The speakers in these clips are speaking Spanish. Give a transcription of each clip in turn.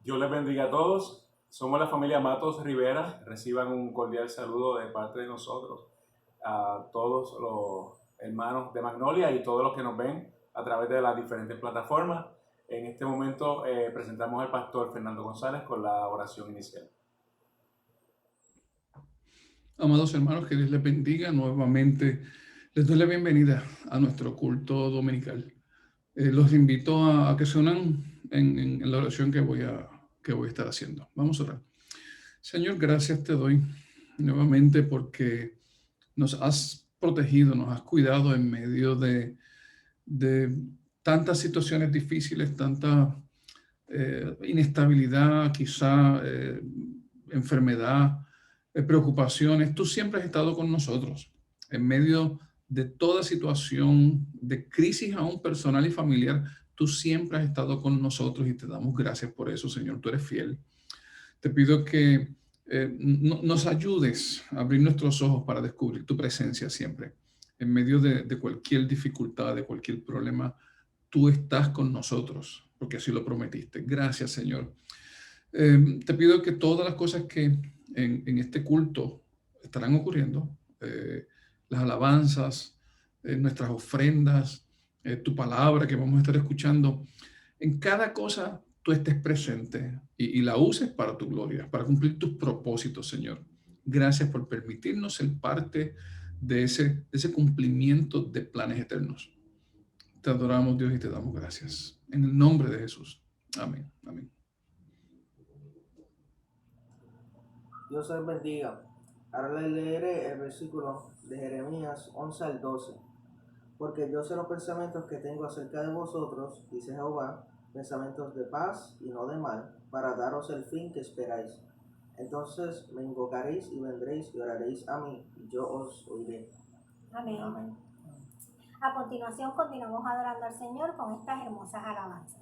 Dios les bendiga a todos. Somos la familia Matos Rivera. Reciban un cordial saludo de parte de nosotros a todos los hermanos de Magnolia y todos los que nos ven a través de las diferentes plataformas. En este momento presentamos al pastor Fernando González con la oración inicial. Amados hermanos, que Dios les bendiga nuevamente. Les doy la bienvenida a nuestro culto dominical. Los invito a que se unan en la oración que voy a estar haciendo. Vamos a orar. Señor, gracias te doy nuevamente porque nos has protegido, nos has cuidado en medio de tantas situaciones difíciles, tanta inestabilidad, quizá enfermedad, preocupaciones. Tú siempre has estado con nosotros en medio de toda situación de crisis aún personal y familiar. Tú siempre has estado con nosotros y te damos gracias por eso, Señor. Tú eres fiel. Te pido que nos ayudes a abrir nuestros ojos para descubrir tu presencia siempre. En medio de cualquier dificultad, de cualquier problema, tú estás con nosotros, porque así lo prometiste. Gracias, Señor. Te pido que todas las cosas que en este culto estarán ocurriendo, las alabanzas, nuestras ofrendas, tu palabra que vamos a estar escuchando, en cada cosa tú estés presente y la uses para tu gloria, para cumplir tus propósitos, Señor. Gracias por permitirnos ser parte de ese cumplimiento de planes eternos. Te adoramos, Dios, y te damos gracias. En el nombre de Jesús. Amén. Amén. Dios les bendiga. Ahora les leeré el versículo de Jeremías 11 al 12. Porque yo sé los pensamientos que tengo acerca de vosotros, dice Jehová, pensamientos de paz y no de mal, para daros el fin que esperáis. Entonces me invocaréis y vendréis y oraréis a mí, y yo os oiré. Amén. Amén. A continuación continuamos adorando al Señor con estas hermosas alabanzas.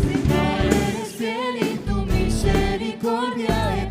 Señor, eres fiel y tu misericordia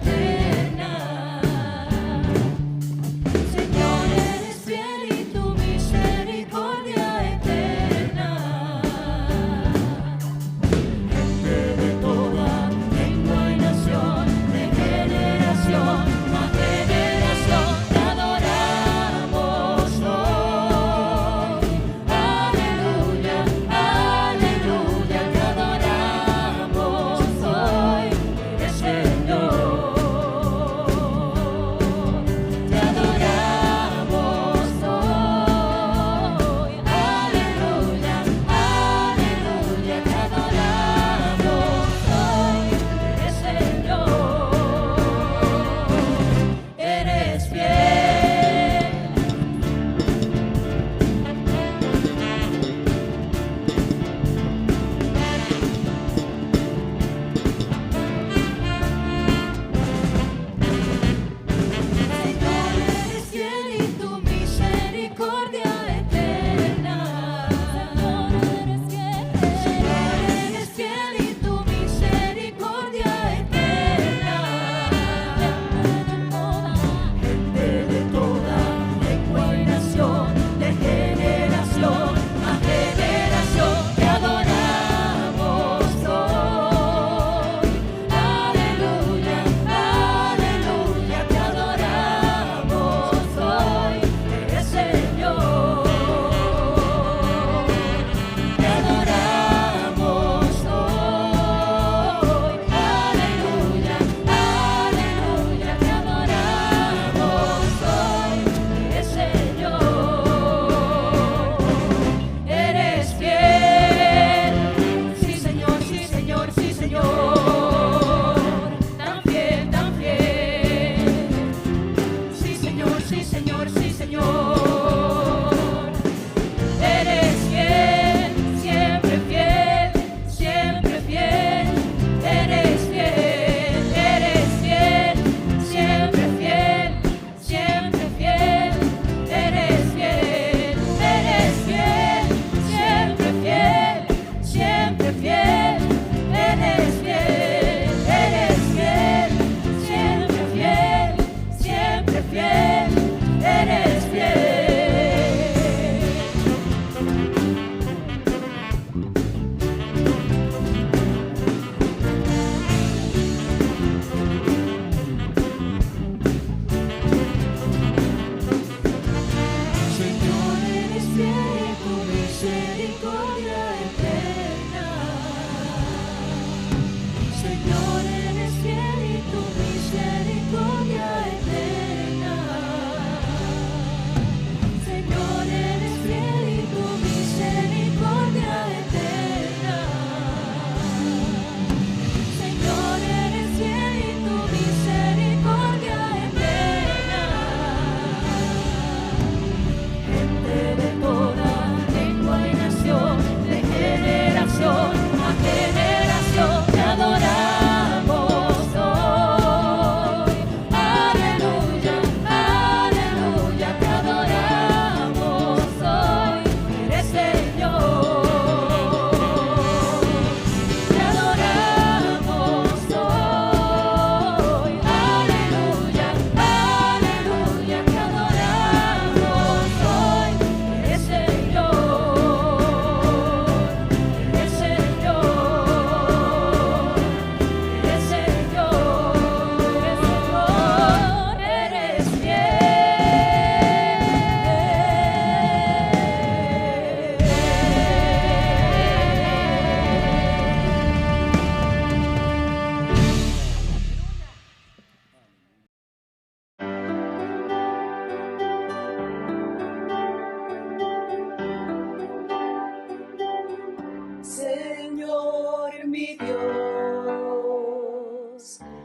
mi Dios.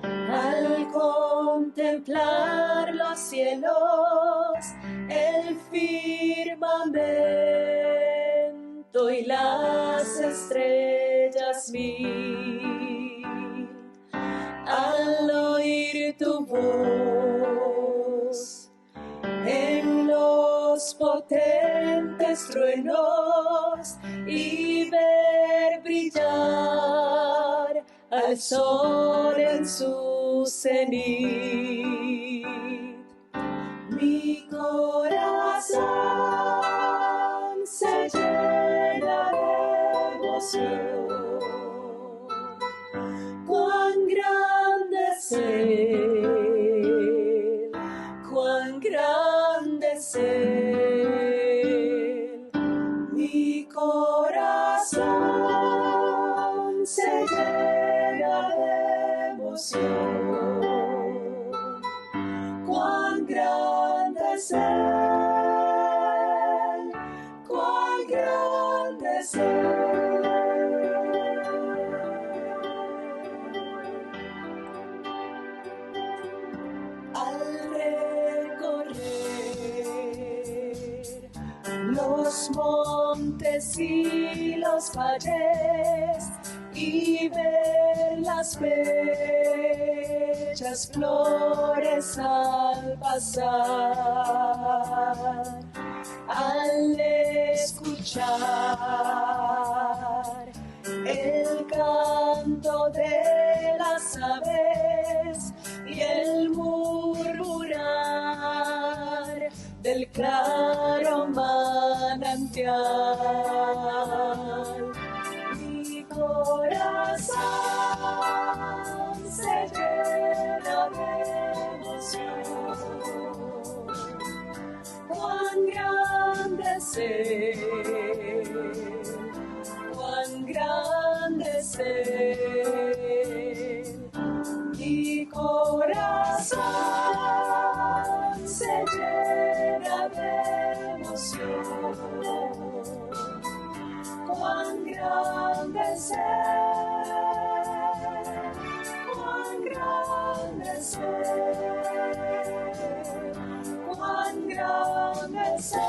Al contemplar los cielos, el firmamento y las estrellas vi, al oír tu voz en los potentes truenos y ver brillar al sol en su cenit, mi corazón se llena de emoción. Cuán grande es Él, cuán grande es Él, mi corazón se llena de emoción. Cuán grande es Él, cuán grande es Él. Al recorrer los montes y los valles y ver las bellas flores al pasar, al escuchar el canto de las aves y el murmurar del claro manantial, mi corazón se llena de emoción. Cuán grande es Él, cuán grande es Él, mi corazón se llena de emoción. Cuán grande es Él, cuán grande es Él, cuán grande es Él,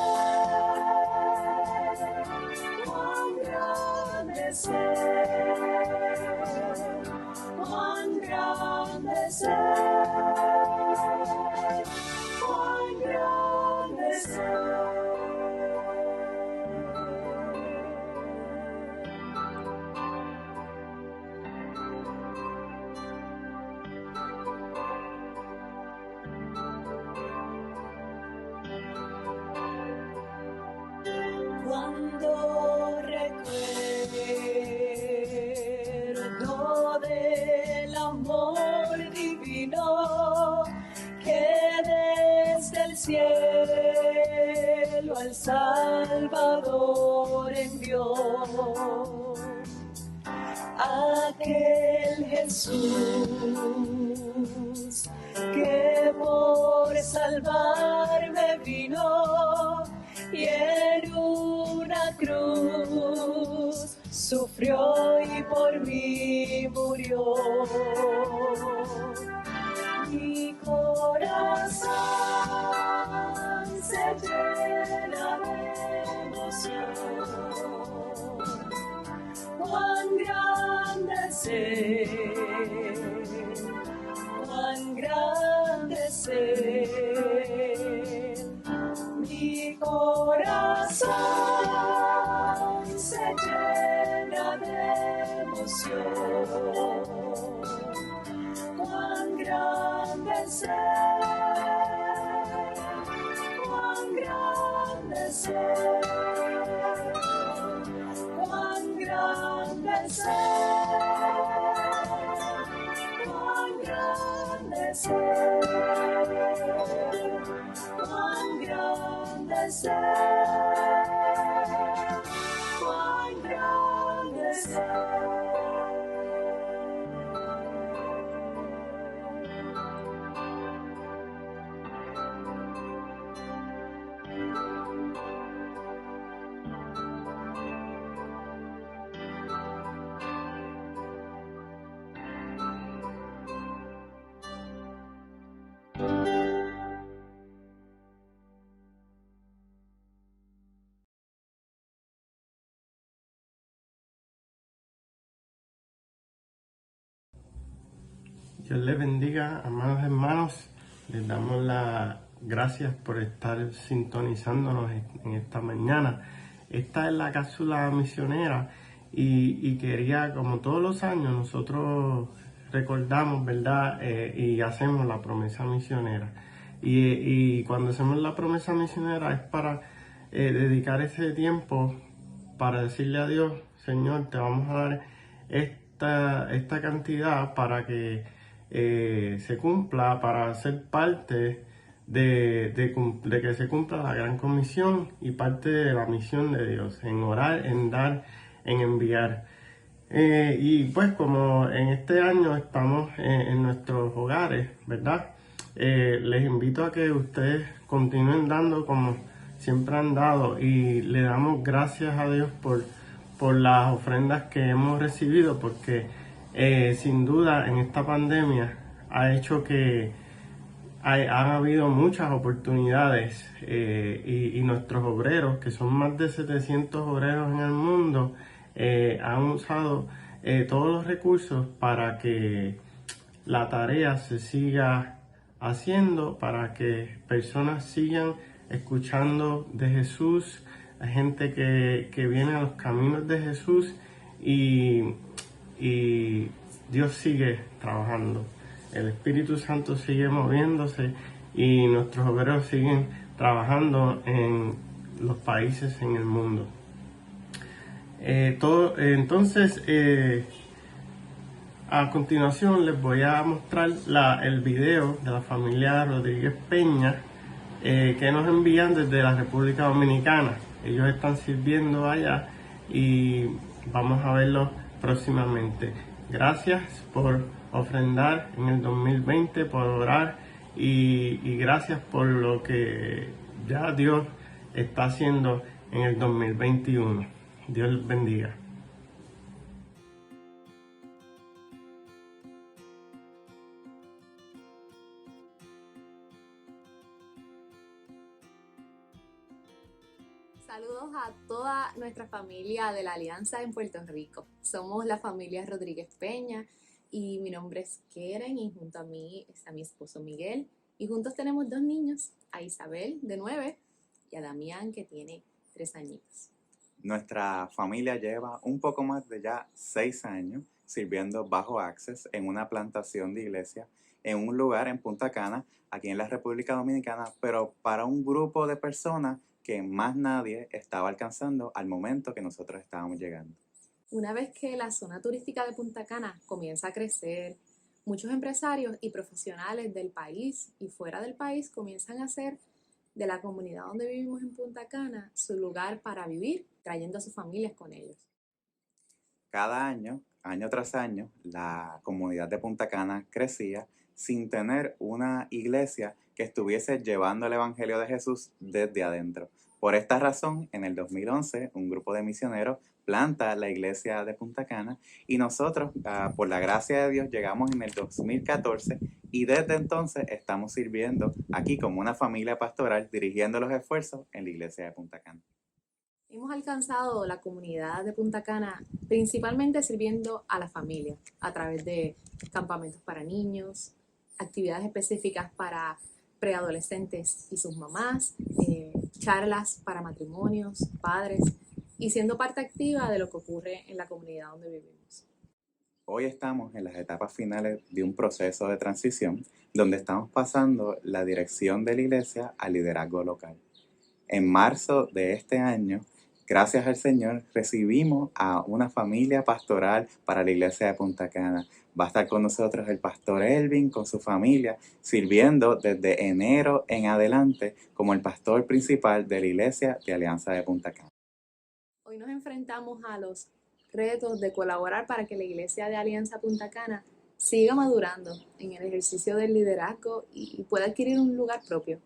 cuán grande es Él, cuán grande es Él, cuán grande es Él. Cuando recuerdo del amor divino que desde el cielo al Salvador envió, aquel Jesús que por salvarme vino y en una cruz sufrió y por mí murió. Mi corazón se llena de emoción. Cuán grande es Él, cuán grande es Él, mi corazón se llena de emoción. Cuán grande es Él, cuán grande es Él, cuán grande es Él, cuán grande es Él, cuán grande es Él, cuán grande es Él. Dios les bendiga, amados hermanos. Les damos las gracias por estar sintonizándonos en esta mañana. Esta es la cápsula misionera y quería, como todos los años, nosotros recordamos, ¿verdad? Y hacemos la promesa misionera. Y cuando hacemos la promesa misionera es para dedicar ese tiempo para decirle a Dios: Señor, te vamos a dar esta cantidad para que se cumpla, para ser parte de que se cumpla la gran comisión y parte de la misión de Dios, en orar, en dar, en enviar. Y pues como en este año estamos en nuestros hogares, ¿verdad? Les invito a que ustedes continúen dando como siempre han dado, y le damos gracias a Dios por las ofrendas que hemos recibido, porque sin duda en esta pandemia ha hecho que han habido muchas oportunidades y nuestros obreros, que son más de 700 obreros en el mundo, han usado todos los recursos para que la tarea se siga haciendo, para que personas sigan escuchando de Jesús, hay gente que viene a los caminos de Jesús y Dios sigue trabajando. El Espíritu Santo sigue moviéndose y nuestros obreros siguen trabajando en los países en el mundo. Entonces, a continuación les voy a mostrar el video de la familia Rodríguez Peña que nos envían desde la República Dominicana. Ellos están sirviendo allá y vamos a verlo próximamente. Gracias por ofrendar en el 2020, por orar y gracias por lo que ya Dios está haciendo en el 2021. Dios les bendiga. Saludos a toda nuestra familia de la Alianza en Puerto Rico. Somos la familia Rodríguez Peña y mi nombre es Keren y junto a mí está mi esposo Miguel. Y juntos tenemos 2 niños, a Isabel de 9 y a Damián que tiene 3 añitos. Nuestra familia lleva un poco más de ya 6 años sirviendo bajo Access en una plantación de iglesia en un lugar en Punta Cana, aquí en la República Dominicana, pero para un grupo de personas que más nadie estaba alcanzando al momento que nosotros estábamos llegando. Una vez que la zona turística de Punta Cana comienza a crecer, muchos empresarios y profesionales del país y fuera del país comienzan a hacer de la comunidad donde vivimos en Punta Cana su lugar para vivir, trayendo a sus familias con ellos. Cada año, año tras año, la comunidad de Punta Cana crecía sin tener una iglesia que estuviese llevando el Evangelio de Jesús desde adentro. Por esta razón, en el 2011, un grupo de misioneros planta la iglesia de Punta Cana y nosotros, por la gracia de Dios, llegamos en el 2014 y desde entonces estamos sirviendo aquí como una familia pastoral, dirigiendo los esfuerzos en la iglesia de Punta Cana. Hemos alcanzado la comunidad de Punta Cana principalmente sirviendo a la familia a través de campamentos para niños, actividades específicas para preadolescentes y sus mamás, charlas para matrimonios, padres y siendo parte activa de lo que ocurre en la comunidad donde vivimos. Hoy estamos en las etapas finales de un proceso de transición donde estamos pasando la dirección de la iglesia al liderazgo local. En marzo de este año, gracias al Señor, recibimos a una familia pastoral para la iglesia de Punta Cana. Va a estar con nosotros el pastor Elvin con su familia, sirviendo desde enero en adelante como el pastor principal de la iglesia de Alianza de Punta Cana. Hoy nos enfrentamos a los retos de colaborar para que la iglesia de Alianza Punta Cana siga madurando en el ejercicio del liderazgo y pueda adquirir un lugar propio.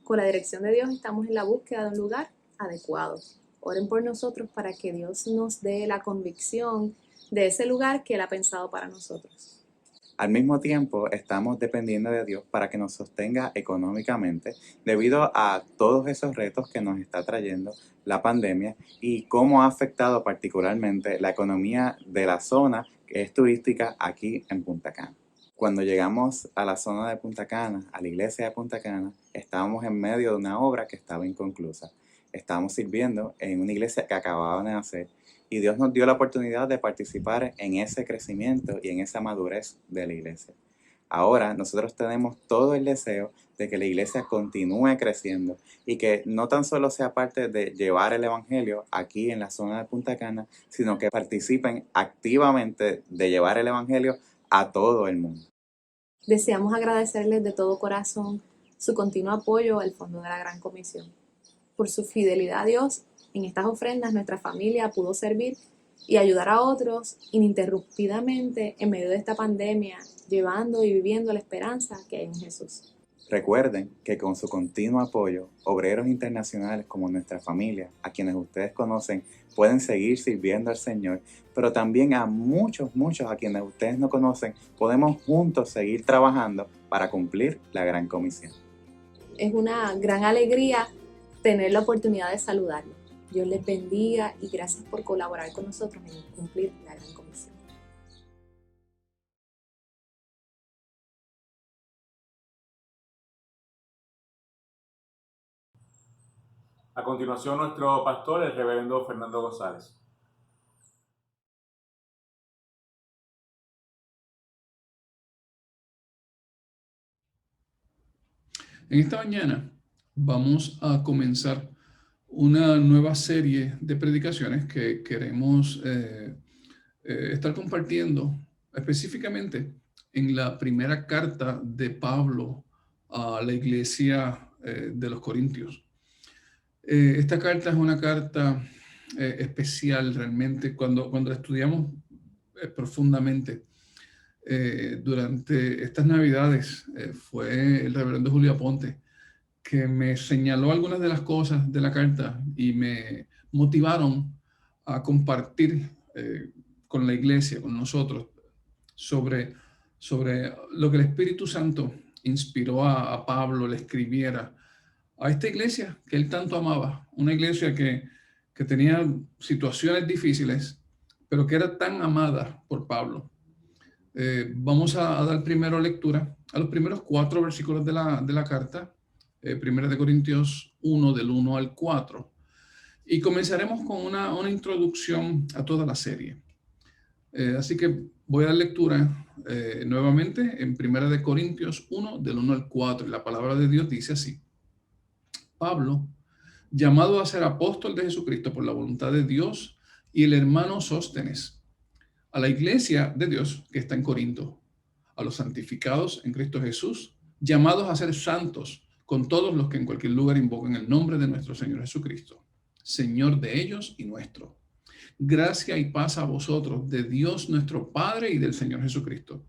Con la dirección de Dios estamos en la búsqueda de un lugar adecuado. Oren por nosotros para que Dios nos dé la convicción de ese lugar que Él ha pensado para nosotros. Al mismo tiempo, estamos dependiendo de Dios para que nos sostenga económicamente debido a todos esos retos que nos está trayendo la pandemia y cómo ha afectado particularmente la economía de la zona que es turística aquí en Punta Cana. Cuando llegamos a la zona de Punta Cana, a la iglesia de Punta Cana, estábamos en medio de una obra que estaba inconclusa. Estábamos sirviendo en una iglesia que acababa de nacer y Dios nos dio la oportunidad de participar en ese crecimiento y en esa madurez de la iglesia. Ahora nosotros tenemos todo el deseo de que la iglesia continúe creciendo y que no tan solo sea parte de llevar el evangelio aquí en la zona de Punta Cana, sino que participen activamente de llevar el evangelio a todo el mundo. Deseamos agradecerles de todo corazón su continuo apoyo al Fondo de la Gran Comisión. Por su fidelidad a Dios, en estas ofrendas nuestra familia pudo servir y ayudar a otros ininterrumpidamente en medio de esta pandemia, llevando y viviendo la esperanza que hay en Jesús. Recuerden que con su continuo apoyo, obreros internacionales como nuestra familia, a quienes ustedes conocen, pueden seguir sirviendo al Señor, pero también a muchos a quienes ustedes no conocen, podemos juntos seguir trabajando para cumplir la Gran Comisión. Es una gran alegría tener la oportunidad de saludarlos. Dios les bendiga y gracias por colaborar con nosotros en cumplir la Gran Comisión. A continuación, nuestro pastor, el reverendo Fernando González. En esta mañana vamos a comenzar una nueva serie de predicaciones que queremos estar compartiendo específicamente en la primera carta de Pablo a la iglesia de los Corintios. Esta carta es una carta especial realmente cuando la estudiamos profundamente. Durante estas Navidades fue el reverendo Julio Aponte que me señaló algunas de las cosas de la carta y me motivaron a compartir con la iglesia, con nosotros, sobre lo que el Espíritu Santo inspiró a Pablo le escribiera a esta iglesia que él tanto amaba, una iglesia que tenía situaciones difíciles, pero que era tan amada por Pablo. Vamos a dar primero lectura a los primeros 4 versículos de la carta, 1 Corintios 1, del 1 al 4. Y comenzaremos con una introducción a toda la serie. Así que voy a dar lectura nuevamente en 1 Corintios 1, del 1 al 4. Y la palabra de Dios dice así: Pablo, llamado a ser apóstol de Jesucristo por la voluntad de Dios, y el hermano Sóstenes, a la iglesia de Dios que está en Corinto, a los santificados en Cristo Jesús, llamados a ser santos, con todos los que en cualquier lugar invocan el nombre de nuestro Señor Jesucristo, Señor de ellos y nuestro. Gracia y paz a vosotros, de Dios nuestro Padre y del Señor Jesucristo.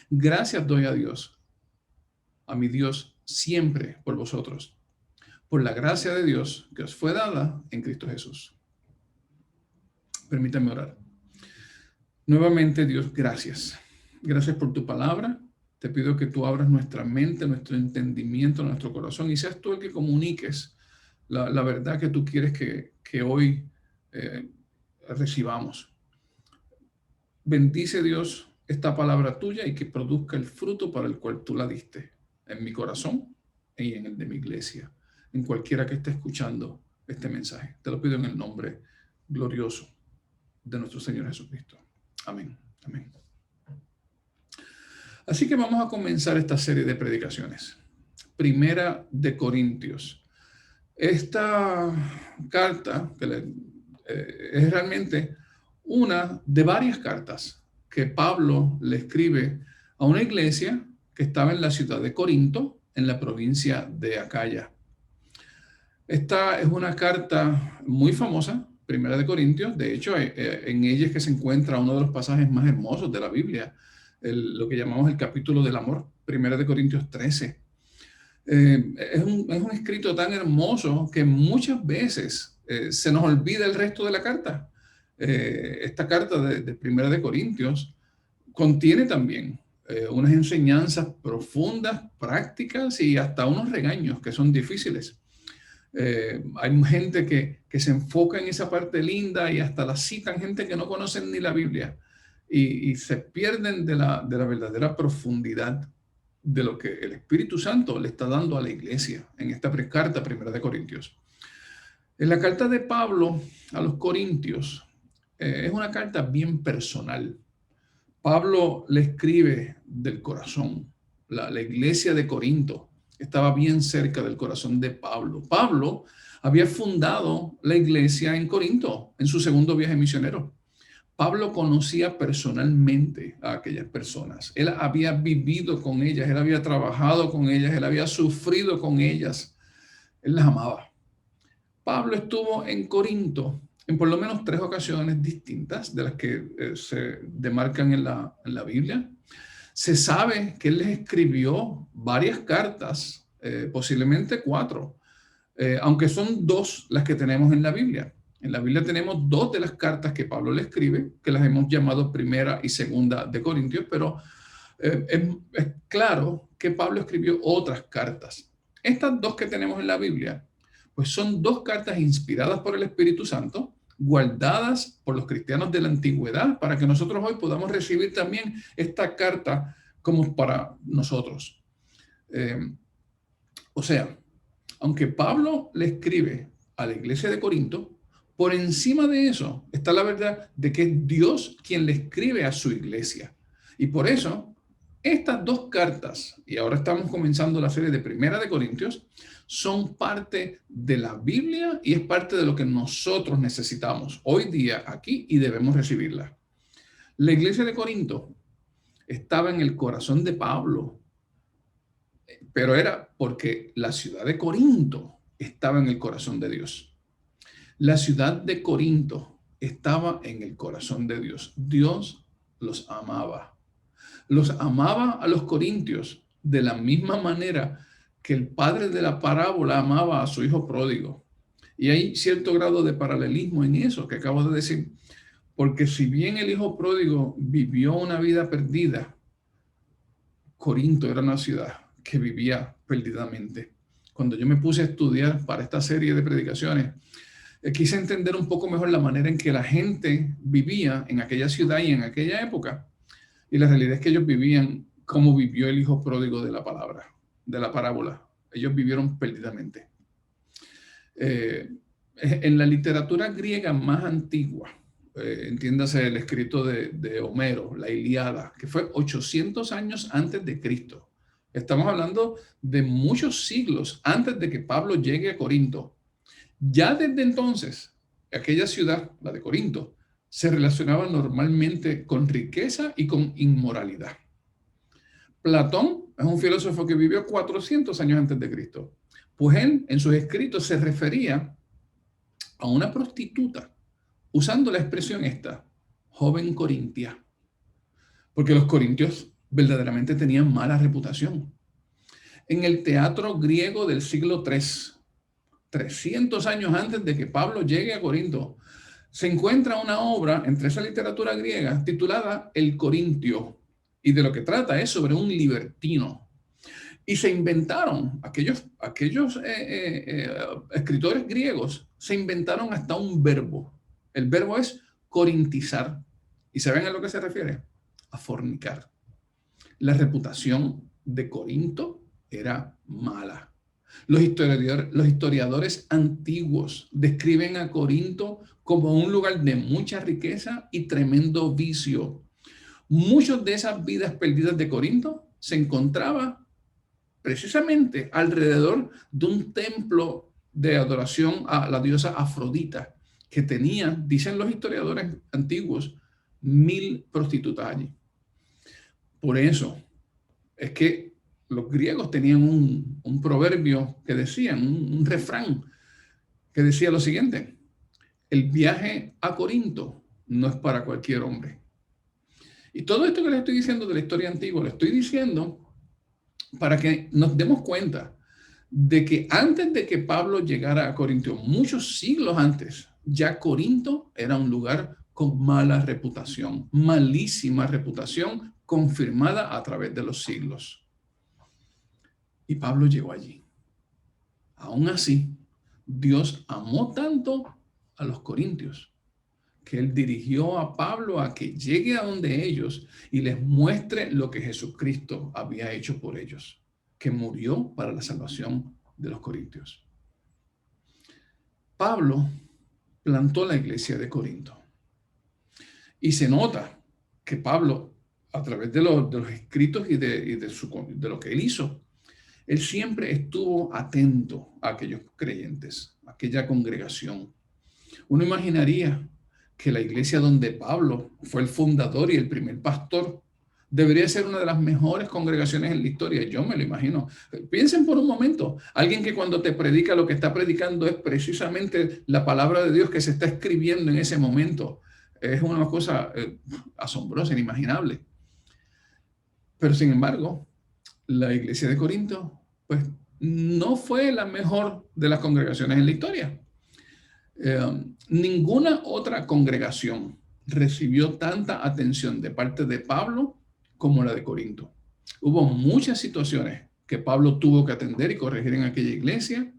Gracias doy a Dios, a mi Dios, siempre por vosotros, por la gracia de Dios que os fue dada en Cristo Jesús. Permítanme orar. Nuevamente, Dios, gracias. Gracias por tu palabra. Te pido que tú abras nuestra mente, nuestro entendimiento, nuestro corazón y seas tú el que comuniques la verdad que tú quieres que hoy recibamos. Bendice, Dios, esta palabra tuya y que produzca el fruto para el cual tú la diste en mi corazón y en el de mi iglesia, en cualquiera que esté escuchando este mensaje. Te lo pido en el nombre glorioso de nuestro Señor Jesucristo. Amén. Amén. Así que vamos a comenzar esta serie de predicaciones. 1 Corintios. Esta carta es realmente una de varias cartas que Pablo le escribe a una iglesia que estaba en la ciudad de Corinto, en la provincia de Acaya. Esta es una carta muy famosa, 1 Corintios. De hecho, en ella es que se encuentra uno de los pasajes más hermosos de la Biblia, lo que llamamos el capítulo del amor, 1 Corintios 13. Es un escrito tan hermoso que muchas veces se nos olvida el resto de la carta. Esta carta de 1 Corintios contiene también unas enseñanzas profundas, prácticas y hasta unos regaños que son difíciles. Hay gente que se enfoca en esa parte linda y hasta la citan gente que no conocen ni la Biblia. y se pierden de la verdadera profundidad de lo que el Espíritu Santo le está dando a la iglesia en esta carta primera de Corintios. En la carta de Pablo a los Corintios es una carta bien personal. Pablo le escribe del corazón. La iglesia de Corinto estaba bien cerca del corazón de Pablo. Pablo había fundado la iglesia en Corinto en su segundo viaje misionero. Pablo conocía personalmente a aquellas personas. Él había vivido con ellas, él había trabajado con ellas, él había sufrido con ellas. Él las amaba. Pablo estuvo en Corinto en por lo menos 3 ocasiones distintas de las que se demarcan en la Biblia. Se sabe que él les escribió varias cartas, posiblemente 4, aunque son 2 las que tenemos en la Biblia. En la Biblia tenemos 2 de las cartas que Pablo le escribe, que las hemos llamado primera y segunda de Corintios, pero es claro que Pablo escribió otras cartas. Estas 2 que tenemos en la Biblia, pues son 2 cartas inspiradas por el Espíritu Santo, guardadas por los cristianos de la antigüedad, para que nosotros hoy podamos recibir también esta carta como para nosotros. O sea, aunque Pablo le escribe a la iglesia de Corinto, por encima de eso está la verdad de que es Dios quien le escribe a su iglesia. Y por eso, estas 2 cartas, y ahora estamos comenzando la serie de Primera de Corintios, son parte de la Biblia y es parte de lo que nosotros necesitamos hoy día aquí y debemos recibirla. La iglesia de Corinto estaba en el corazón de Pablo, pero era porque la ciudad de Corinto estaba en el corazón de Dios. La ciudad de Corinto estaba en el corazón de Dios. Dios los amaba. Los amaba a los corintios de la misma manera que el padre de la parábola amaba a su hijo pródigo. Y hay cierto grado de paralelismo en eso que acabo de decir, porque si bien el hijo pródigo vivió una vida perdida, Corinto era una ciudad que vivía perdidamente. Cuando yo me puse a estudiar para esta serie de predicaciones, quise entender un poco mejor la manera en que la gente vivía en aquella ciudad y en aquella época. Y la realidad es que ellos vivían como vivió el hijo pródigo de la palabra, de la parábola. Ellos vivieron perdidamente. En la literatura griega más antigua, entiéndase el escrito de Homero, la Ilíada, que fue 800 años antes de Cristo. Estamos hablando de muchos siglos antes de que Pablo llegue a Corinto. Ya desde entonces, aquella ciudad, la de Corinto, se relacionaba normalmente con riqueza y con inmoralidad. Platón es un filósofo que vivió 400 años antes de Cristo. Pues él, en sus escritos, se refería a una prostituta, usando la expresión esta, joven corintia, porque los corintios verdaderamente tenían mala reputación. En el teatro griego del siglo III, 300 años antes de que Pablo llegue a Corinto, se encuentra una obra entre esa literatura griega titulada El Corintio, y de lo que trata es sobre un libertino. Y se inventaron, aquellos escritores griegos, se inventaron hasta un verbo. El verbo es corintizar. ¿Y saben a lo que se refiere? A fornicar. La reputación de Corinto era mala. Los historiadores antiguos describen a Corinto como un lugar de mucha riqueza y tremendo vicio. Muchas de esas vidas perdidas de Corinto se encontraban precisamente alrededor de un templo de adoración a la diosa Afrodita, que tenía, dicen los historiadores antiguos, 1000 prostitutas allí. Por eso es que los griegos tenían un proverbio que decían, un refrán que decía lo siguiente: el viaje a Corinto no es para cualquier hombre. Y todo esto que les estoy diciendo de la historia antigua, lo estoy diciendo para que nos demos cuenta de que antes de que Pablo llegara a Corinto, muchos siglos antes, ya Corinto era un lugar con mala reputación, malísima reputación, confirmada a través de los siglos. Y Pablo llegó allí. Aún así, Dios amó tanto a los corintios que él dirigió a Pablo a que llegue a donde ellos y les muestre lo que Jesucristo había hecho por ellos, que murió para la salvación de los corintios. Pablo plantó la iglesia de Corinto. Y se nota que Pablo, a través de los escritos y de lo que él hizo, él siempre estuvo atento a aquellos creyentes, a aquella congregación. Uno imaginaría que la iglesia donde Pablo fue el fundador y el primer pastor debería ser una de las mejores congregaciones en la historia. Yo me lo imagino. Piensen por un momento, alguien que cuando te predica lo que está predicando es precisamente la palabra de Dios que se está escribiendo en ese momento. Es una cosa asombrosa, inimaginable. Pero sin embargo, la iglesia de Corinto, pues no fue la mejor de las congregaciones en la historia. Ninguna otra congregación recibió tanta atención de parte de Pablo como la de Corinto. Hubo muchas situaciones que Pablo tuvo que atender y corregir en aquella iglesia,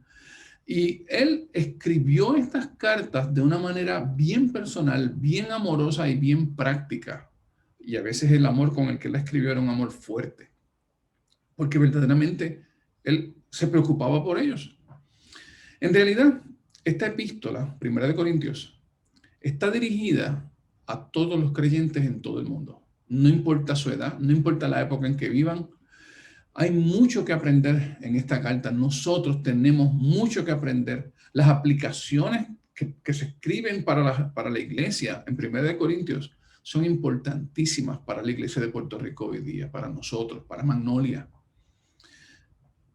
y él escribió estas cartas de una manera bien personal, bien amorosa y bien práctica. Y a veces el amor con el que él la escribió era un amor fuerte, porque verdaderamente él se preocupaba por ellos. En realidad, esta epístola, Primera de Corintios, está dirigida a todos los creyentes en todo el mundo. No importa su edad, no importa la época en que vivan. Hay mucho que aprender en esta carta. Nosotros tenemos mucho que aprender. Las aplicaciones que se escriben para la iglesia en Primera de Corintios son importantísimas para la iglesia de Puerto Rico hoy día, para nosotros, para Magnolia.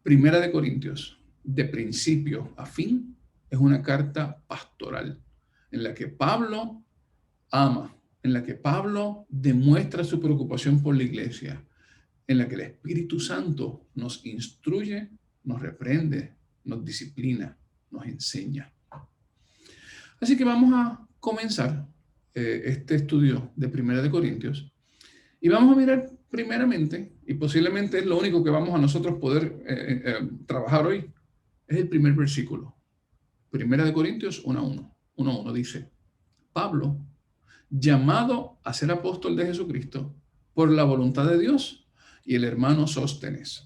Primera de Corintios, de principio a fin, es una carta pastoral en la que Pablo ama, en la que Pablo demuestra su preocupación por la iglesia, en la que el Espíritu Santo nos instruye, nos reprende, nos disciplina, nos enseña. Así que vamos a comenzar este estudio de Primera de Corintios y vamos a mirar primeramente, y posiblemente es lo único que vamos a nosotros poder trabajar hoy, es el primer versículo. Primera de Corintios 1:1 dice: Pablo, llamado a ser apóstol de Jesucristo por la voluntad de Dios, y el hermano Sóstenes.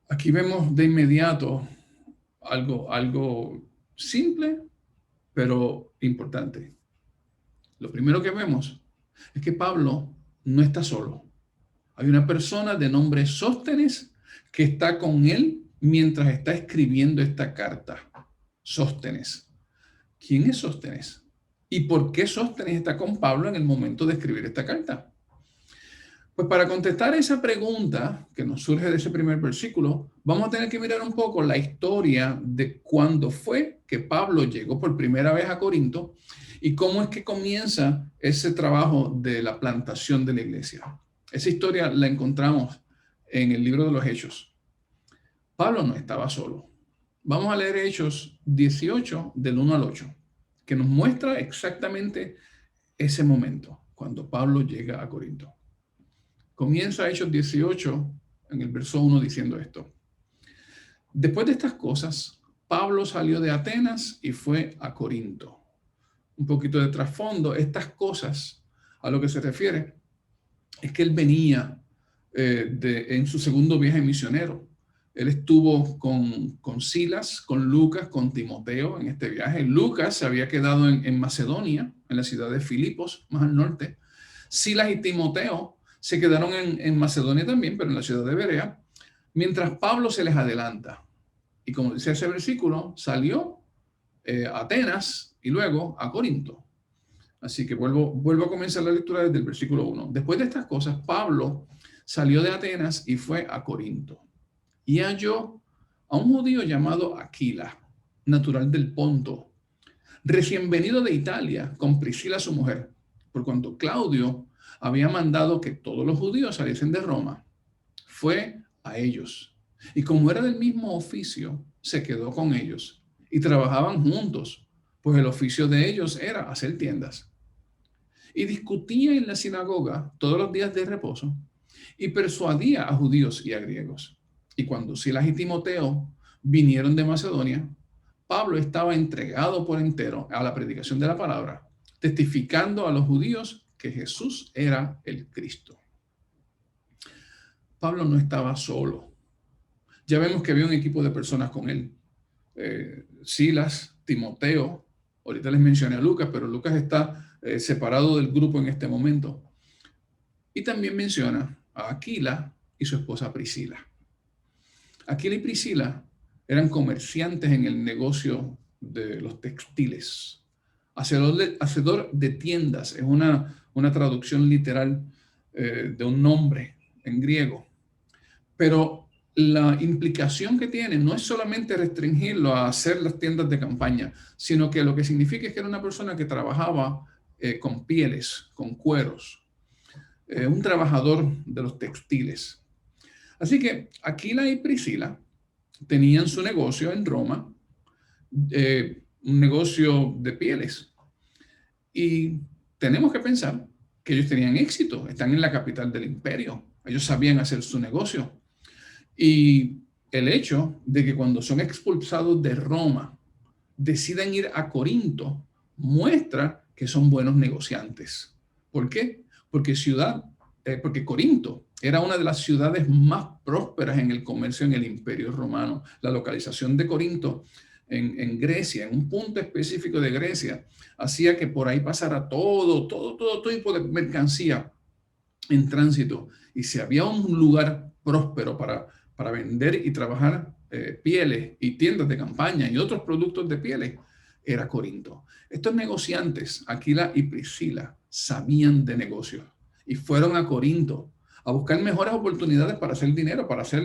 Aquí vemos de inmediato algo simple, pero importante. Lo primero que vemos es que Pablo no está solo. Hay una persona de nombre Sóstenes que está con él mientras está escribiendo esta carta. Sóstenes. ¿Quién es Sóstenes? ¿Y por qué Sóstenes está con Pablo en el momento de escribir esta carta? Pues para contestar esa pregunta que nos surge de ese primer versículo, vamos a tener que mirar un poco la historia de cuándo fue que Pablo llegó por primera vez a Corinto y cómo es que comienza ese trabajo de la plantación de la iglesia. Esa historia la encontramos en el libro de los Hechos. Pablo no estaba solo. Vamos a leer Hechos 18 del 1 al 8, que nos muestra exactamente ese momento, cuando Pablo llega a Corinto. Comienza Hechos 18 en el verso 1 diciendo esto: Después de estas cosas, Pablo salió de Atenas y fue a Corinto. Un poquito de trasfondo, estas cosas a lo que se refiere es que él venía en su segundo viaje misionero. Él estuvo con Silas, con Lucas, con Timoteo en este viaje. Lucas se había quedado en Macedonia, en la ciudad de Filipos, más al norte. Silas y Timoteo se quedaron en Macedonia también, pero en la ciudad de Berea, mientras Pablo se les adelanta. Y como dice ese versículo, salió a Atenas y luego a Corinto. Así que vuelvo a comenzar la lectura desde el versículo 1. Después de estas cosas, Pablo salió de Atenas y fue a Corinto. Y halló a un judío llamado Aquila, natural del Ponto, recién venido de Italia, con Priscila su mujer, por cuanto Claudio había mandado que todos los judíos saliesen de Roma. Fue a ellos, y como era del mismo oficio, se quedó con ellos, y trabajaban juntos, pues el oficio de ellos era hacer tiendas. Y discutía en la sinagoga todos los días de reposo, y persuadía a judíos y a griegos. Y cuando Silas y Timoteo vinieron de Macedonia, Pablo estaba entregado por entero a la predicación de la palabra, testificando a los judíos que Jesús era el Cristo. Pablo no estaba solo. Ya vemos que había un equipo de personas con él. Silas, Timoteo, ahorita les mencioné a Lucas, pero Lucas está separado del grupo en este momento. Y también menciona a Aquila y su esposa Priscila. Aquila y Priscila eran comerciantes en el negocio de los textiles. Hacedor de tiendas es una traducción literal de un nombre en griego. Pero la implicación que tiene no es solamente restringirlo a hacer las tiendas de campaña, sino que lo que significa es que era una persona que trabajaba con pieles, con cueros, un trabajador de los textiles. Así que Aquila y Priscila tenían su negocio en Roma, un negocio de pieles. Y tenemos que pensar que ellos tenían éxito, están en la capital del imperio, ellos sabían hacer su negocio. Y el hecho de que cuando son expulsados de Roma decidan ir a Corinto muestra que son buenos negociantes. ¿Por qué? Porque Corinto era una de las ciudades más prósperas en el comercio en el Imperio Romano. La localización de Corinto en Grecia, en un punto específico de Grecia, hacía que por ahí pasara todo tipo de mercancía en tránsito. Y si había un lugar próspero para vender y trabajar pieles y tiendas de campaña y otros productos de pieles, era Corinto. Estos negociantes, Aquila y Priscila, sabían de negocios y fueron a Corinto a buscar mejores oportunidades para hacer dinero, para hacer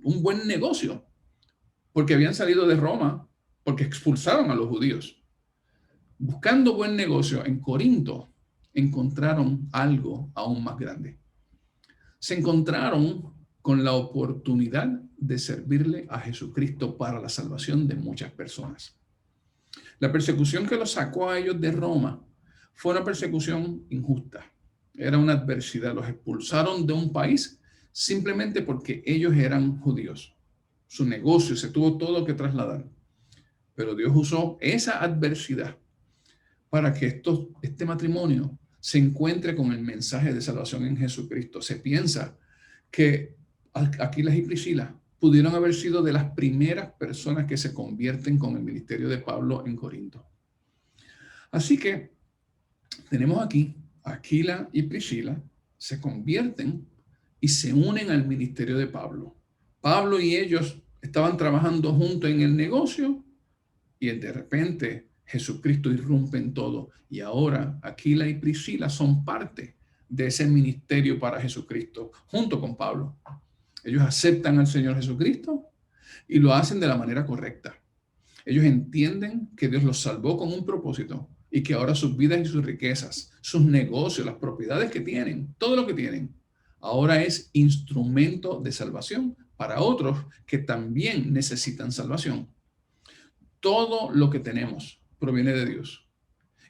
un buen negocio, porque habían salido de Roma, porque expulsaron a los judíos. Buscando buen negocio en Corinto, encontraron algo aún más grande. Se encontraron con la oportunidad de servirle a Jesucristo para la salvación de muchas personas. La persecución que los sacó a ellos de Roma fue una persecución injusta. Era una adversidad. Los expulsaron de un país simplemente porque ellos eran judíos. Su negocio se tuvo todo que trasladar. Pero Dios usó esa adversidad para que este matrimonio se encuentre con el mensaje de salvación en Jesucristo. Se piensa que Aquila y Priscila pudieron haber sido de las primeras personas que se convierten con el ministerio de Pablo en Corinto. Así que tenemos aquí a Aquila y Priscila, se convierten y se unen al ministerio de Pablo. Pablo y ellos estaban trabajando juntos en el negocio y de repente Jesucristo irrumpe en todo. Y ahora Aquila y Priscila son parte de ese ministerio para Jesucristo, junto con Pablo. Ellos aceptan al Señor Jesucristo y lo hacen de la manera correcta. Ellos entienden que Dios los salvó con un propósito y que ahora sus vidas y sus riquezas, sus negocios, las propiedades que tienen, todo lo que tienen, ahora es instrumento de salvación para otros que también necesitan salvación. Todo lo que tenemos proviene de Dios.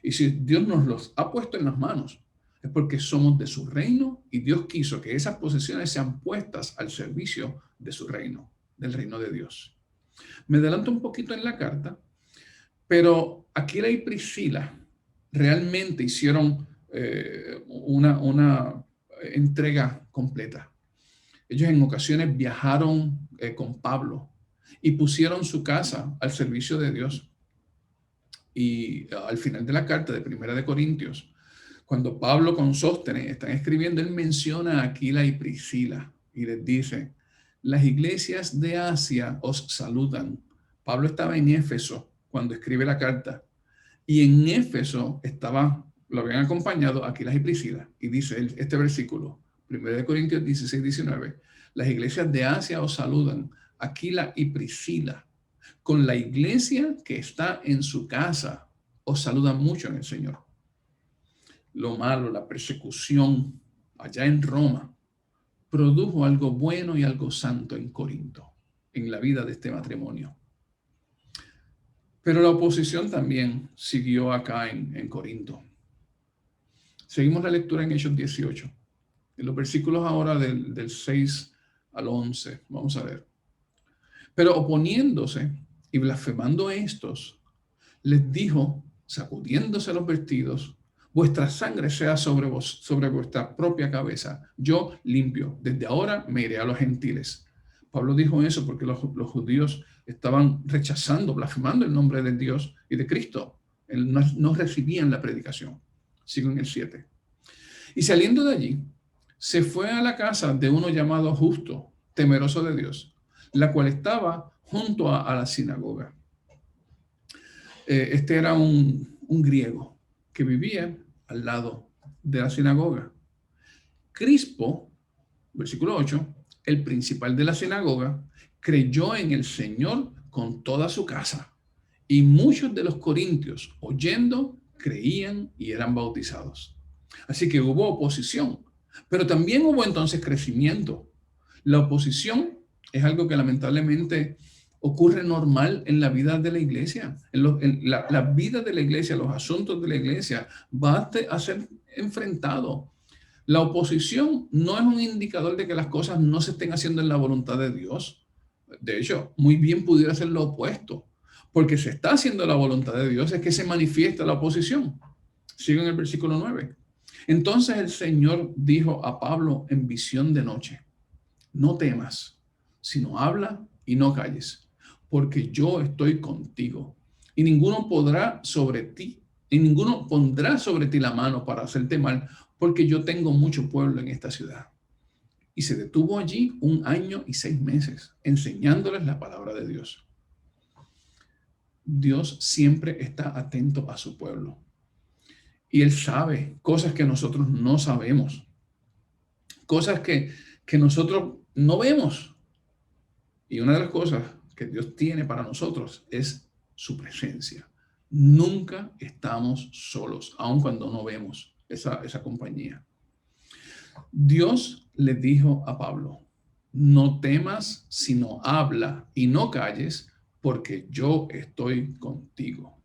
Y si Dios nos los ha puesto en las manos, es porque somos de su reino y Dios quiso que esas posesiones sean puestas al servicio de su reino, del reino de Dios. Me adelanto un poquito en la carta, pero Aquila y Priscila realmente hicieron una entrega completa. Ellos en ocasiones viajaron con Pablo y pusieron su casa al servicio de Dios. Y al final de la carta de Primera de Corintios, cuando Pablo con Sóstenes están escribiendo, él menciona a Aquila y Priscila y les dice: las iglesias de Asia os saludan. Pablo estaba en Éfeso cuando escribe la carta y en Éfeso lo habían acompañado Aquila y Priscila, y dice este versículo, 1 Corintios 16, 19, las iglesias de Asia os saludan, Aquila y Priscila, con la iglesia que está en su casa, os saludan mucho en el Señor. Lo malo, la persecución allá en Roma, produjo algo bueno y algo santo en Corinto, en la vida de este matrimonio. Pero la oposición también siguió acá en Corinto. Seguimos la lectura en Hechos 18. En los versículos ahora del 6 al 11. Vamos a ver. Pero oponiéndose Y blasfemando a estos, les dijo, sacudiéndose los vestidos, vuestra sangre sea sobre vos, sobre vuestra propia cabeza. Yo limpio. Desde ahora me iré a los gentiles. Pablo dijo eso porque los judíos estaban rechazando, blasfemando el nombre de Dios y de Cristo. No recibían la predicación. Sigo en el 7. Y saliendo de allí, se fue a la casa de uno llamado Justo, temeroso de Dios, la cual estaba junto a la sinagoga. Este era un griego que vivía al lado de la sinagoga. Crispo, versículo 8, el principal de la sinagoga, creyó en el Señor con toda su casa, y muchos de los corintios, oyendo, creían y eran bautizados. Así que hubo oposición, pero también hubo entonces crecimiento. La oposición es algo que lamentablemente ocurre normal en la vida de la iglesia. La vida de la iglesia, los asuntos de la iglesia va a ser enfrentado. La oposición no es un indicador de que las cosas no se estén haciendo en la voluntad de Dios. De hecho, muy bien pudiera ser lo opuesto, porque se está haciendo la voluntad de Dios, es que se manifiesta la oposición. Sigo en el versículo 9. Entonces el Señor dijo a Pablo en visión de noche, no temas, sino habla y no calles, porque yo estoy contigo, y ninguno pondrá sobre ti la mano para hacerte mal, porque yo tengo mucho pueblo en esta ciudad. Y se detuvo allí 1 año y 6 meses, enseñándoles la palabra de Dios. Dios siempre está atento a su pueblo. Y Él sabe cosas que nosotros no sabemos. Cosas que nosotros no vemos. Y una de las cosas que Dios tiene para nosotros es su presencia. Nunca estamos solos, aun cuando no vemos esa compañía. Dios le dijo a Pablo, no temas, sino habla y no calles, porque yo estoy contigo.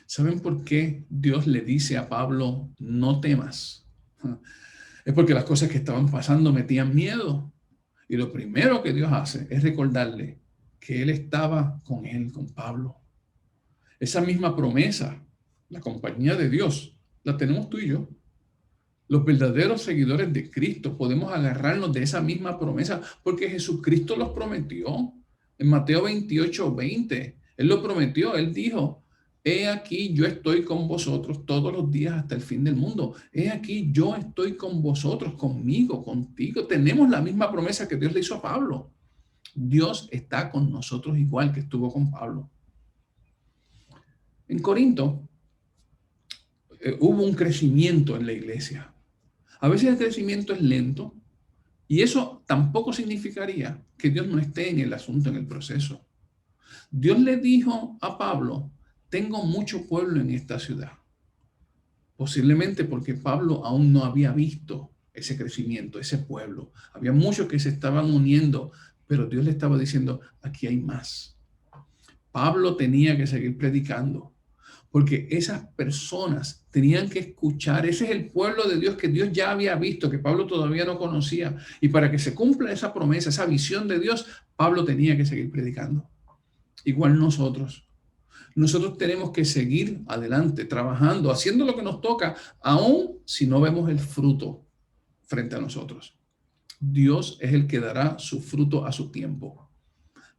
¿Saben por qué Dios le dice a Pablo, no temas? Es porque las cosas que estaban pasando metían miedo. Y lo primero que Dios hace es recordarle que Él estaba con él, con Pablo. Esa misma promesa, la compañía de Dios, la tenemos tú y yo. Los verdaderos seguidores de Cristo podemos agarrarnos de esa misma promesa porque Jesucristo los prometió. En Mateo 28:20, Él lo prometió. Él dijo, he aquí yo estoy con vosotros todos los días hasta el fin del mundo. He aquí yo estoy con vosotros, conmigo, contigo. Tenemos la misma promesa que Dios le hizo a Pablo. Dios está con nosotros igual que estuvo con Pablo. En Corinto hubo un crecimiento en la iglesia. A veces el crecimiento es lento y eso tampoco significaría que Dios no esté en el asunto, en el proceso. Dios le dijo a Pablo, tengo mucho pueblo en esta ciudad. Posiblemente porque Pablo aún no había visto ese crecimiento, ese pueblo. Había muchos que se estaban uniendo, pero Dios le estaba diciendo, aquí hay más. Pablo tenía que seguir predicando, porque esas personas tenían que escuchar. Ese es el pueblo de Dios que Dios ya había visto, que Pablo todavía no conocía. Y para que se cumpla esa promesa, esa visión de Dios, Pablo tenía que seguir predicando. Igual nosotros. Nosotros tenemos que seguir adelante, trabajando, haciendo lo que nos toca, aun si no vemos el fruto frente a nosotros. Dios es el que dará su fruto a su tiempo.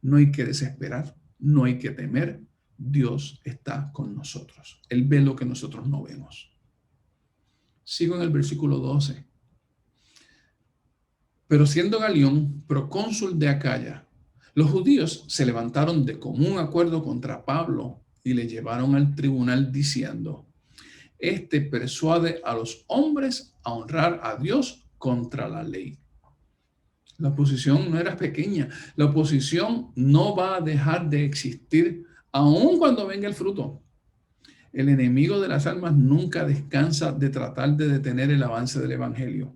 No hay que desesperar, no hay que temer. Dios está con nosotros. Él ve lo que nosotros no vemos. Sigo en el versículo 12. Pero siendo Galión procónsul de Acaya, los judíos se levantaron de común acuerdo contra Pablo y le llevaron al tribunal diciendo, este persuade a los hombres a honrar a Dios contra la ley. La oposición no era pequeña. La oposición no va a dejar de existir aun cuando venga el fruto. El enemigo de las almas nunca descansa de tratar de detener el avance del evangelio.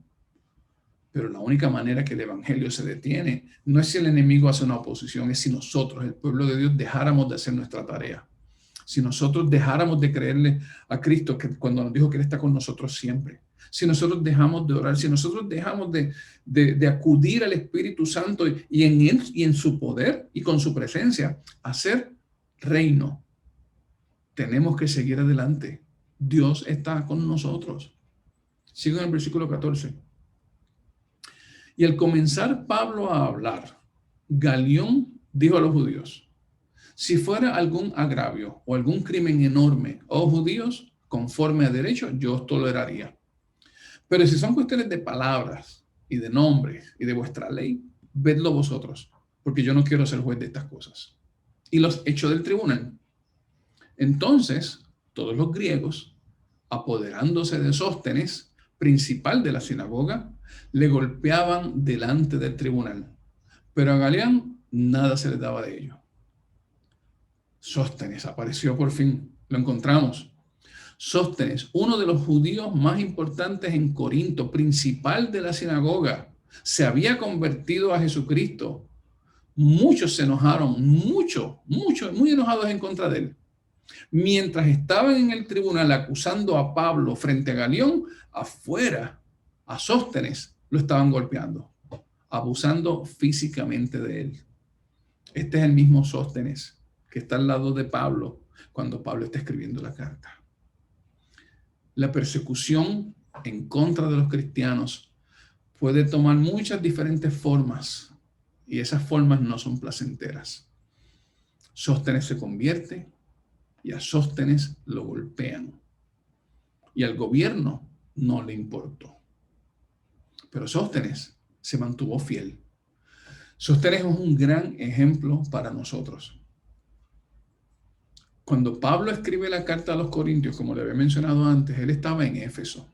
Pero la única manera que el evangelio se detiene no es si el enemigo hace una oposición, es si nosotros, el pueblo de Dios, dejáramos de hacer nuestra tarea. Si nosotros dejáramos de creerle a Cristo, que cuando nos dijo que Él está con nosotros siempre. si nosotros dejamos de orar, si nosotros dejamos de acudir al Espíritu Santo y en él y en su poder y con su presencia, hacer reino. Tenemos que seguir adelante. Dios está con nosotros. Sigo en el versículo 14. Y al comenzar Pablo a hablar, Galión dijo a los judíos: si fuera algún agravio o algún crimen enorme, oh judíos, conforme a derecho, yo os toleraría. Pero si son cuestiones de palabras y de nombres y de vuestra ley, vedlo vosotros, porque yo no quiero ser juez de estas cosas. Y los echó del tribunal. Entonces, todos los griegos, apoderándose de Sóstenes, principal de la sinagoga, le golpeaban delante del tribunal. Pero a Galión nada se le daba de ello. Sóstenes apareció por fin, lo encontramos. Sóstenes, uno de los judíos más importantes en Corinto, principal de la sinagoga, se había convertido a Jesucristo. Muchos se enojaron, muy enojados en contra de él. Mientras estaban en el tribunal acusando a Pablo frente a Galión, afuera, a Sóstenes lo estaban golpeando, abusando físicamente de él. Este es el mismo Sóstenes que está al lado de Pablo cuando Pablo está escribiendo la carta. La persecución en contra de los cristianos puede tomar muchas diferentes formas y esas formas no son placenteras. Sóstenes se convierte y a Sóstenes lo golpean. Y al gobierno no le importó. Pero Sóstenes se mantuvo fiel. Sóstenes es un gran ejemplo para nosotros. Cuando Pablo escribe la carta a los Corintios, como le había mencionado antes, él estaba en Éfeso.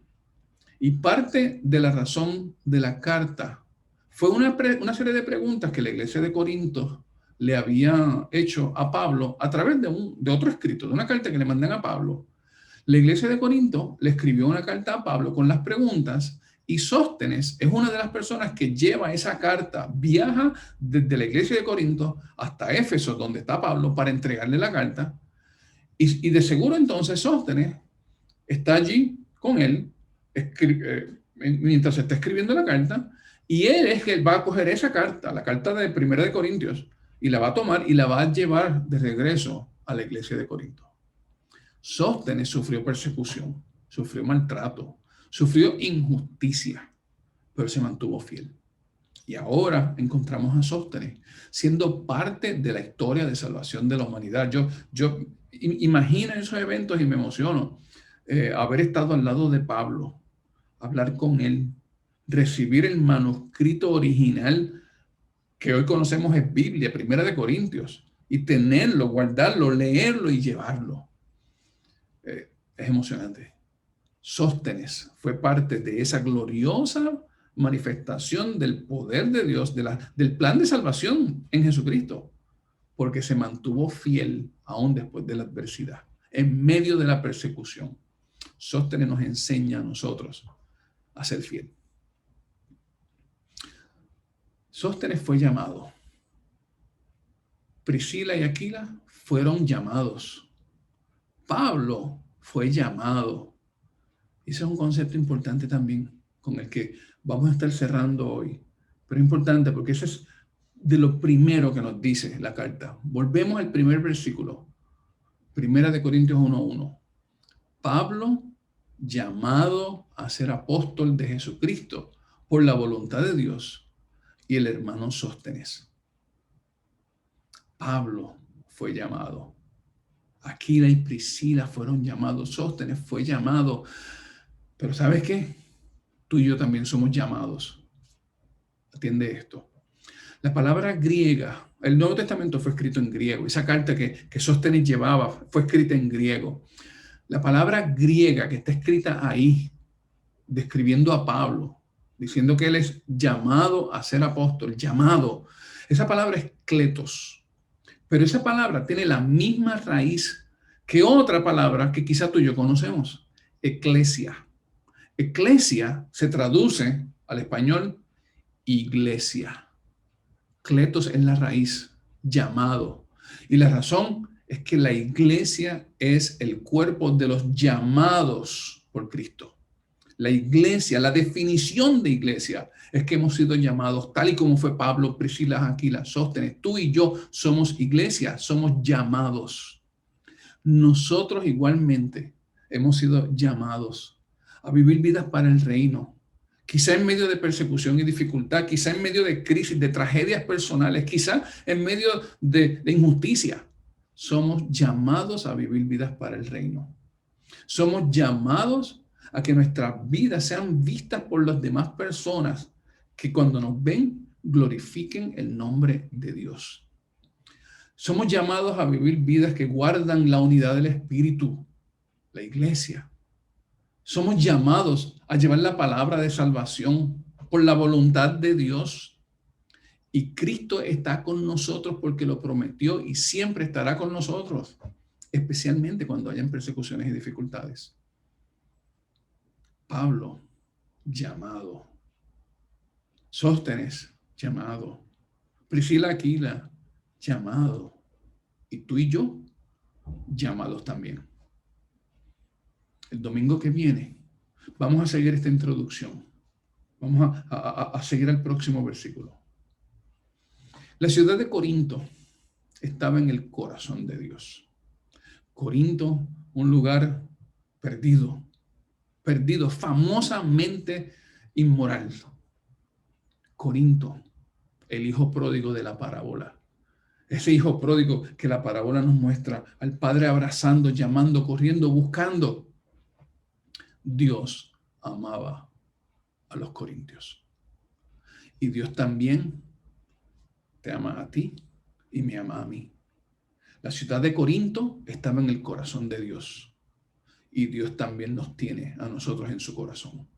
Y parte de la razón de la carta fue una serie de preguntas que la iglesia de Corinto le había hecho a Pablo a través de otro escrito, de una carta que le mandan a Pablo. La iglesia de Corinto le escribió una carta a Pablo con las preguntas y Sóstenes es una de las personas que lleva esa carta, viaja desde la iglesia de Corinto hasta Éfeso, donde está Pablo, para entregarle la carta. Y de seguro entonces Sóstenes está allí con él mientras se está escribiendo la carta y él es que va a coger esa carta, la carta de Primera de Corintios, y la va a tomar y la va a llevar de regreso a la iglesia de Corinto. Sóstenes sufrió persecución, sufrió maltrato, sufrió injusticia, pero se mantuvo fiel. Y ahora encontramos a Sóstenes siendo parte de la historia de salvación de la humanidad. Yo imagino esos eventos y me emociono. Haber estado al lado de Pablo, hablar con él, recibir el manuscrito original que hoy conocemos es Biblia, Primera de Corintios, y tenerlo, guardarlo, leerlo y llevarlo. Es emocionante. Sóstenes fue parte de esa gloriosa manifestación del poder de Dios, del plan de salvación en Jesucristo, porque se mantuvo fiel aún después de la adversidad, en medio de la persecución. Sóstenes nos enseña a nosotros a ser fiel. Sóstenes fue llamado. Priscila y Aquila fueron llamados. Pablo fue llamado. Ese es un concepto importante también con el que vamos a estar cerrando hoy. Pero es importante porque ese es de lo primero que nos dice la carta. Volvemos al primer versículo. Primera de Corintios 1:1. Pablo, llamado a ser apóstol de Jesucristo por la voluntad de Dios, y el hermano Sóstenes. Pablo fue llamado. Aquila y Priscila fueron llamados. Sóstenes fue llamado. Pero ¿sabes qué? Tú y yo también somos llamados. Atiende esto. La palabra griega, el Nuevo Testamento fue escrito en griego. Esa carta que Sóstenes llevaba fue escrita en griego. La palabra griega que está escrita ahí, describiendo a Pablo, diciendo que él es llamado a ser apóstol, llamado. Esa palabra es kletos. Pero esa palabra tiene la misma raíz que otra palabra que quizá tú y yo conocemos, eclesia. Eclesia se traduce al español iglesia. Kletos es la raíz, llamado. Y la razón es que la iglesia es el cuerpo de los llamados por Cristo. La iglesia, la definición de iglesia es que hemos sido llamados, tal y como fue Pablo, Priscila, Aquila, Sóstenes, tú y yo somos iglesia, somos llamados. Nosotros igualmente hemos sido llamados a vivir vidas para el reino. Quizá en medio de persecución y dificultad, quizá en medio de crisis, de tragedias personales, quizá en medio de injusticia. Somos llamados a vivir vidas para el reino. Somos llamados a que nuestras vidas sean vistas por las demás personas que cuando nos ven glorifiquen el nombre de Dios. Somos llamados a vivir vidas que guardan la unidad del Espíritu, la iglesia. Somos llamados a llevar la palabra de salvación por la voluntad de Dios. Y Cristo está con nosotros porque lo prometió y siempre estará con nosotros, especialmente cuando hayan persecuciones y dificultades. Pablo, llamado. Sóstenes, llamado. Priscila, Aquila, llamado. Y tú y yo, llamados también. El domingo que viene vamos a seguir esta introducción. Vamos a seguir al próximo versículo. La ciudad de Corinto estaba en el corazón de Dios. Corinto, un lugar perdido, famosamente inmoral. Corinto, el hijo pródigo de la parábola. Ese hijo pródigo que la parábola nos muestra al padre abrazando, llamando, corriendo, buscando. Dios amaba a los corintios. Y Dios también te ama a ti y me ama a mí. La ciudad de Corinto estaba en el corazón de Dios. Y Dios también nos tiene a nosotros en su corazón.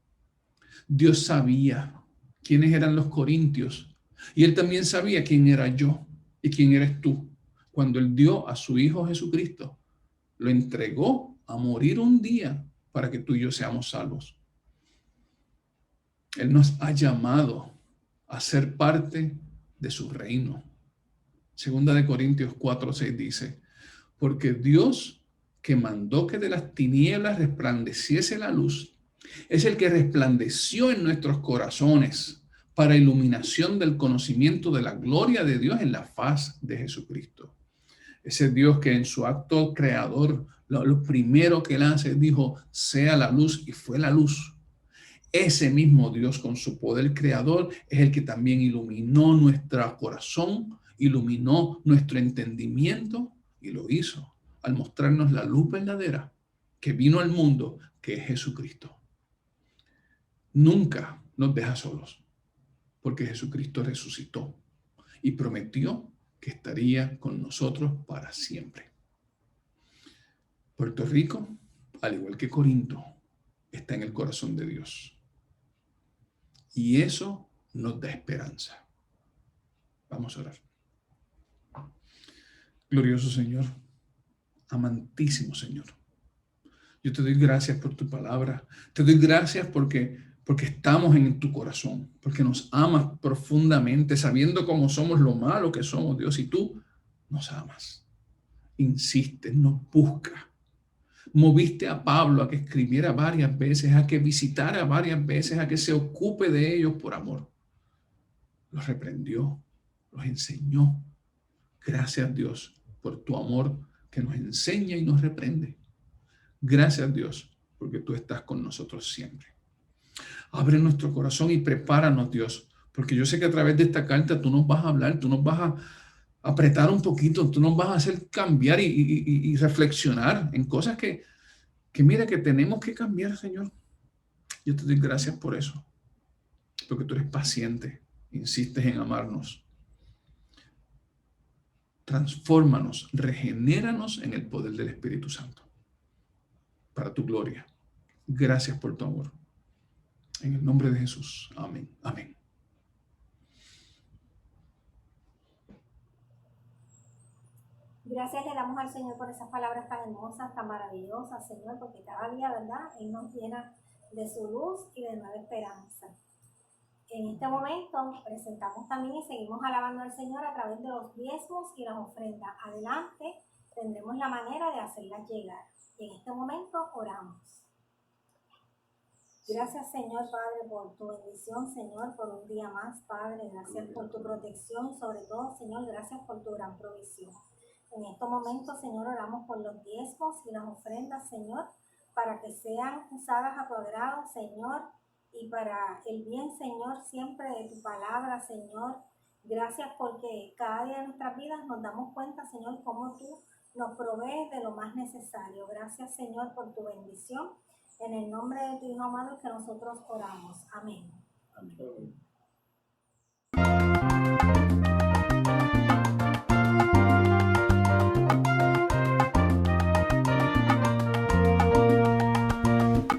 Dios sabía quiénes eran los corintios. Y Él también sabía quién era yo y quién eres tú. Cuando Él dio a su Hijo Jesucristo, lo entregó a morir un día para que tú y yo seamos salvos. Él nos ha llamado a ser parte de su reino. Segunda de Corintios 4:6 dice, porque Dios que mandó que de las tinieblas resplandeciese la luz, es el que resplandeció en nuestros corazones para iluminación del conocimiento de la gloria de Dios en la faz de Jesucristo. Ese Dios que en su acto creador, lo primero que Él hace, dijo, sea la luz, y fue la luz. Ese mismo Dios con su poder creador es el que también iluminó nuestro corazón, iluminó nuestro entendimiento y lo hizo al mostrarnos la luz verdadera que vino al mundo, que es Jesucristo. Nunca nos deja solos, porque Jesucristo resucitó y prometió que estaría con nosotros para siempre. Puerto Rico, al igual que Corinto, está en el corazón de Dios. Y eso nos da esperanza. Vamos a orar. Glorioso Señor, amantísimo Señor, yo te doy gracias por tu palabra. Te doy gracias porque estamos en tu corazón, porque nos amas profundamente, sabiendo cómo somos, lo malo que somos, Dios, y tú nos amas. Insistes, nos buscas. Moviste a Pablo a que escribiera varias veces, a que visitara varias veces, a que se ocupe de ellos por amor. Los reprendió, los enseñó. Gracias, Dios, por tu amor que nos enseña y nos reprende. Gracias, Dios, porque tú estás con nosotros siempre. Abre nuestro corazón y prepáranos, Dios, porque yo sé que a través de esta carta tú nos vas a hablar, tú nos vas a apretar un poquito, tú nos vas a hacer cambiar y reflexionar en cosas que mira que tenemos que cambiar, Señor. Yo te doy gracias por eso, porque tú eres paciente, insistes en amarnos. Transfórmanos, regenéranos en el poder del Espíritu Santo, para tu gloria. Gracias por tu amor. En el nombre de Jesús. Amén. Amén. Gracias le damos al Señor por esas palabras tan hermosas, tan maravillosas, Señor, porque cada día, ¿verdad?, Él nos llena de su luz y de nueva esperanza. En este momento presentamos también y seguimos alabando al Señor a través de los diezmos y las ofrendas. Adelante tendremos la manera de hacerlas llegar. Y en este momento oramos. Gracias, Señor Padre, por tu bendición, Señor, por un día más, Padre. Gracias por tu protección, sobre todo, Señor, gracias por tu gran provisión. En estos momentos, Señor, oramos por los diezmos y las ofrendas, Señor, para que sean usadas a tu agrado, Señor, y para el bien, Señor, siempre de tu palabra, Señor. Gracias porque cada día de nuestras vidas nos damos cuenta, Señor, cómo tú nos provees de lo más necesario. Gracias, Señor, por tu bendición. En el nombre de tu Hijo amado que nosotros oramos. Amén. Amén.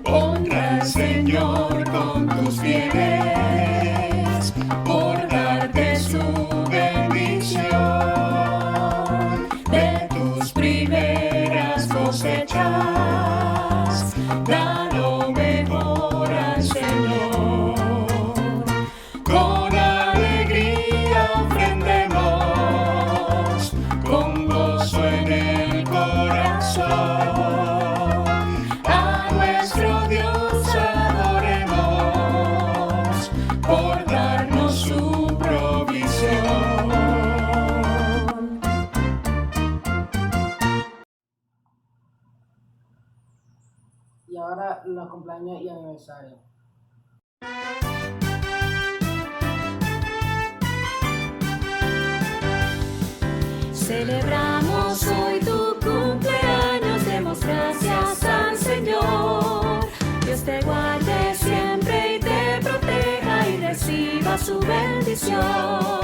Honra al Señor con tus bienes, por darte su bendición. De tus primeras cosechas, da lo mejor al Señor. Con alegría ofrendemos, con gozo en el corazón. Y ahora los cumpleaños y aniversario. Celebramos hoy tu cumpleaños, demos gracias al Señor. Dios te guarde siempre y te proteja y reciba su bendición.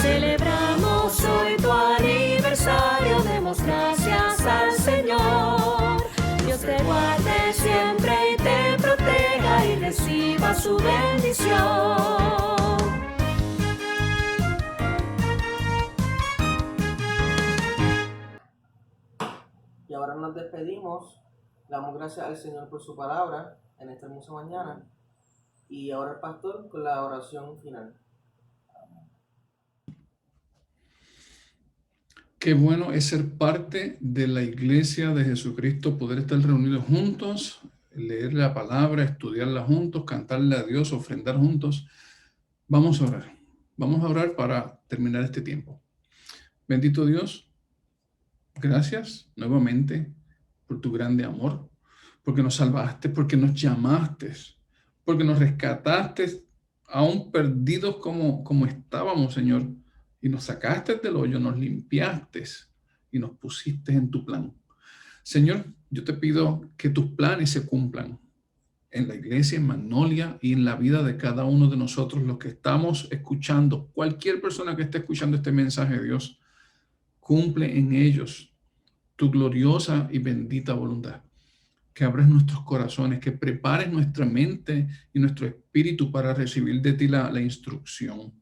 Celebramos hoy tu aniversario, demos gracias al Señor. Dios te guarde siempre y te proteja y reciba su bendición. Y ahora nos despedimos. Le damos gracias al Señor por su palabra en esta hermosa mañana. Y ahora el pastor con la oración final. Qué bueno es ser parte de la iglesia de Jesucristo, poder estar reunidos juntos, leer la palabra, estudiarla juntos, cantarle a Dios, ofrendar juntos. Vamos a orar. Vamos a orar para terminar este tiempo. Bendito Dios, gracias nuevamente por tu grande amor, porque nos salvaste, porque nos llamaste, porque nos rescataste aún perdidos como estábamos, Señor. Y nos sacaste del hoyo, nos limpiaste y nos pusiste en tu plan. Señor, yo te pido que tus planes se cumplan en la iglesia, en Magnolia y en la vida de cada uno de nosotros, los que estamos escuchando. Cualquier persona que esté escuchando este mensaje, Dios, cumple en ellos tu gloriosa y bendita voluntad. Que abres nuestros corazones, que prepares nuestra mente y nuestro espíritu para recibir de ti la instrucción.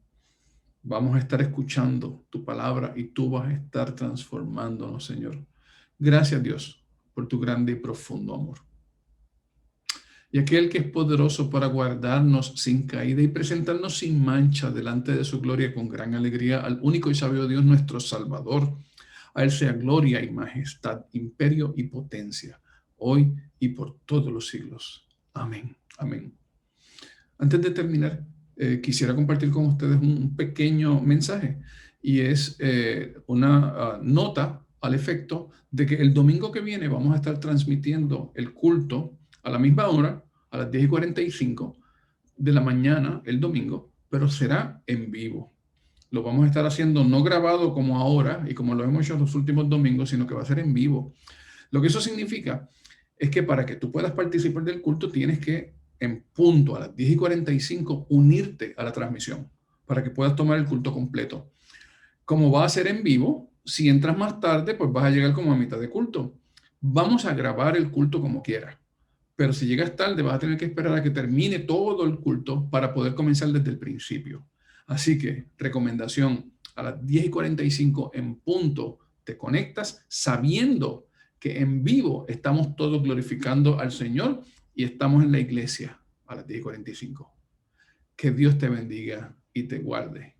Vamos a estar escuchando tu palabra y tú vas a estar transformándonos, Señor. Gracias, Dios, por tu grande y profundo amor. Y aquel que es poderoso para guardarnos sin caída y presentarnos sin mancha delante de su gloria con gran alegría al único y sabio Dios, nuestro Salvador. A Él sea gloria y majestad, imperio y potencia, hoy y por todos los siglos. Amén. Amén. Antes de terminar, quisiera compartir con ustedes un pequeño mensaje y es una nota al efecto de que el domingo que viene vamos a estar transmitiendo el culto a la misma hora, a las 10:45 de la mañana el domingo, pero será en vivo. Lo vamos a estar haciendo no grabado como ahora y como lo hemos hecho los últimos domingos, sino que va a ser en vivo. Lo que eso significa es que para que tú puedas participar del culto tienes que en punto a las 10:45 unirte a la transmisión para que puedas tomar el culto completo. Como va a ser en vivo, si entras más tarde, pues vas a llegar como a mitad de culto. Vamos a grabar el culto como quieras, pero si llegas tarde vas a tener que esperar a que termine todo el culto para poder comenzar desde el principio. Así que, recomendación, a las 10:45 en punto te conectas sabiendo que en vivo estamos todos glorificando al Señor y estamos en la iglesia a las 10:45. Que Dios te bendiga y te guarde.